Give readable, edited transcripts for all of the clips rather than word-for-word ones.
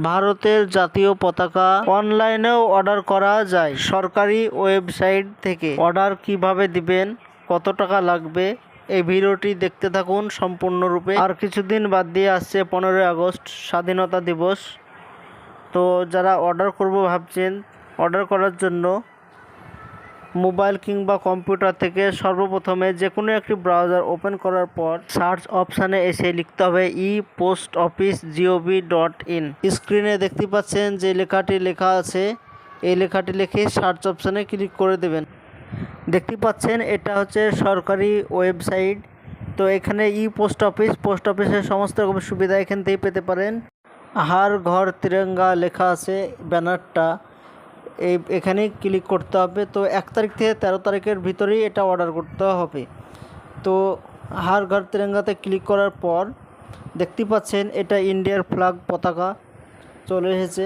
ভারতের জাতীয় পতাকা অনলাইনেও অর্ডার করা যায়। সরকারি ওয়েবসাইট থেকে অর্ডার কিভাবে দিবেন, কত টাকা লাগবে, এই ভিডিওটি দেখতে থাকুন সম্পূর্ণরূপে। আর কিছুদিন বাদ দিয়ে আসছে 15ই আগস্ট স্বাধীনতা দিবস। তো যারা অর্ডার করব ভাবছেন, অর্ডার করার জন্য মোবাইল কিংবা কম্পিউটার থেকে সর্বপ্রথমে যে কোনো একটি ব্রাউজার ওপেন করার পর সার্চ অপশানে এসে লিখতে হবে e-post-office.gov.in। স্ক্রিনে দেখতে পাচ্ছেন যে লেখাটি লেখা আছে, এই লেখাটি লিখে সার্চ অপশানে ক্লিক করে দেবেন। দেখতে পাচ্ছেন এটা হচ্ছে সরকারি ওয়েবসাইট। তো এখানে পোস্ট অফিসের সমস্ত রকম সুবিধা এখান থেকে পেতে পারেন। হর ঘর তিরঙ্গা লেখা আছে ব্যানারটা, এখানে ক্লিক করতে হবে। তো 1 তারিখ থেকে 13 তারিখের ভিতরেই এটা অর্ডার করতে হবে। তো হর ঘর তিরঙ্গাতে ক্লিক করার পর দেখতে পাচ্ছেন এটা ইন্ডিয়ার পতাকা চলে এসেছে।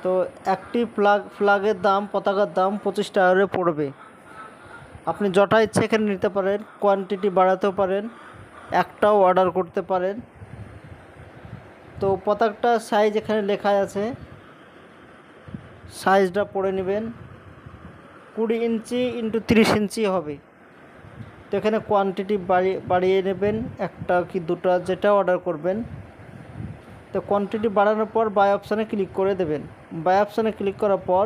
তো একটি পতাকার দাম 25 টাকা করে পড়বে। আপনি যটা ইচ্ছে এখানে নিতে পারেন, কোয়ান্টিটি বাড়াতেও পারেন, একটাও অর্ডার করতে পারেন। তো পতাকাটার সাইজ এখানে লেখা আছে, সাইজটা পড়ে নেবেন। 20 ইঞ্চি × 30 ইঞ্চি হবে। তো এখানে কোয়ান্টিটি বাড়িয়ে নেবেন, একটা কি দুটা যেটা অর্ডার করবেন। তো কোয়ান্টিটি বাড়ানোর পর বাই অপশানে ক্লিক করে দেবেন। বাই অপশানে ক্লিক করার পর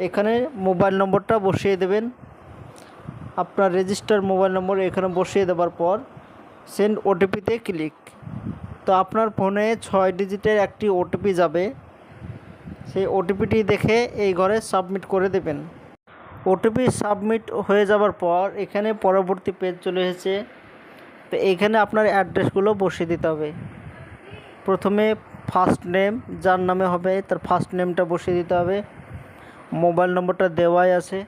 এখানে মোবাইল নম্বরটা বসিয়ে দেবেন, আপনার রেজিস্টার মোবাইল নম্বর এখানে বসিয়ে দেওয়ার পর সেন্ড ওটিপিতে ক্লিক। তো আপনার ফোনে 6 ডিজিটের একটি ওটিপি যাবে, সেই ওটিপিটি দেখে এই ঘরে সাবমিট করে দেবেন। ওটিপি সাবমিট হয়ে যাওয়ার পর এখানে পরবর্তী পেজ চলে এসেছে। তো এইখানে আপনার অ্যাড্রেসগুলো বসিয়ে দিতে হবে। প্রথমে ফার্স্ট নেম, যার নামে হবে তার ফার্স্ট নেমটা বসিয়ে দিতে হবে। মোবাইল নম্বরটা দেওয়াই আছে,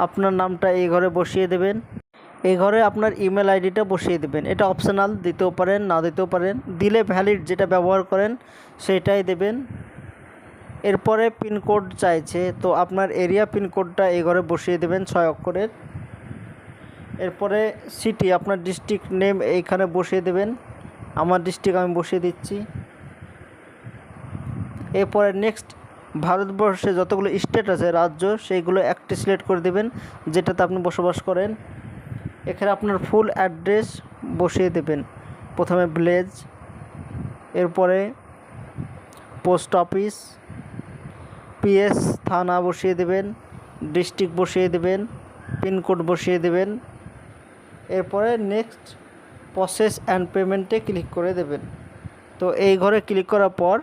আপনার নামটা এই ঘরে বসিয়ে দেবেন। এই ঘরে আপনার ইমেল আইডিটা বসিয়ে দেবেন। এটা অপশনাল, দিতেও পারেন না দিতেও পারেন, দিলে ভ্যালিড যেটা ব্যবহার করেন সেটাই দেবেন। এরপরে পিনকোড চাইছে, তো আপনার এরিয়া পিনকোডটা এই ঘরে বসিয়ে দেবেন 6 অক্ষরের। এরপরে সিটি, আপনার ডিস্ট্রিক্ট নেম এইখানে বসিয়ে দেবেন। আমার ডিস্ট্রিক্ট আমি বসিয়ে দিচ্ছি। এরপরে নেক্সট, ভারতবর্ষে যতগুলো স্টেট আছে, রাজ্য, সেইগুলো একটি সিলেক্ট করে দেবেন যেটাতে আপনি বসবাস করেন। এখানে আপনার ফুল অ্যাড্রেস বসিয়ে দেবেন। প্রথমে ভিলেজ, এরপরে পোস্ট অফিস, পিএস থানা বসিয়ে দেবেন, ডিস্ট্রিক্ট বসিয়ে দেবেন, পিনকোড বসিয়ে দেবেন। এরপরে নেক্সট প্রসেস অ্যান্ড পেমেন্টে ক্লিক করে দেবেন। তো এই ঘরে ক্লিক করার পর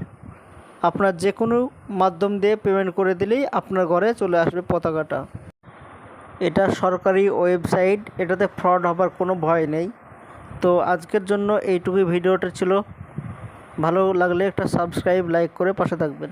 আপনার যে কোনো মাধ্যম দিয়ে পেমেন্ট করে দিলেই আপনার ঘরে চলে আসবে পতাকাটা। এটা সরকারি ওয়েবসাইট, এটাতে ফ্রড হবার কোনো ভয় নেই। তো আজকের জন্য এইটুকুই ভিডিওটা ছিল। ভালো লাগলে একটা সাবস্ক্রাইব, লাইক করে পাশে থাকবেন।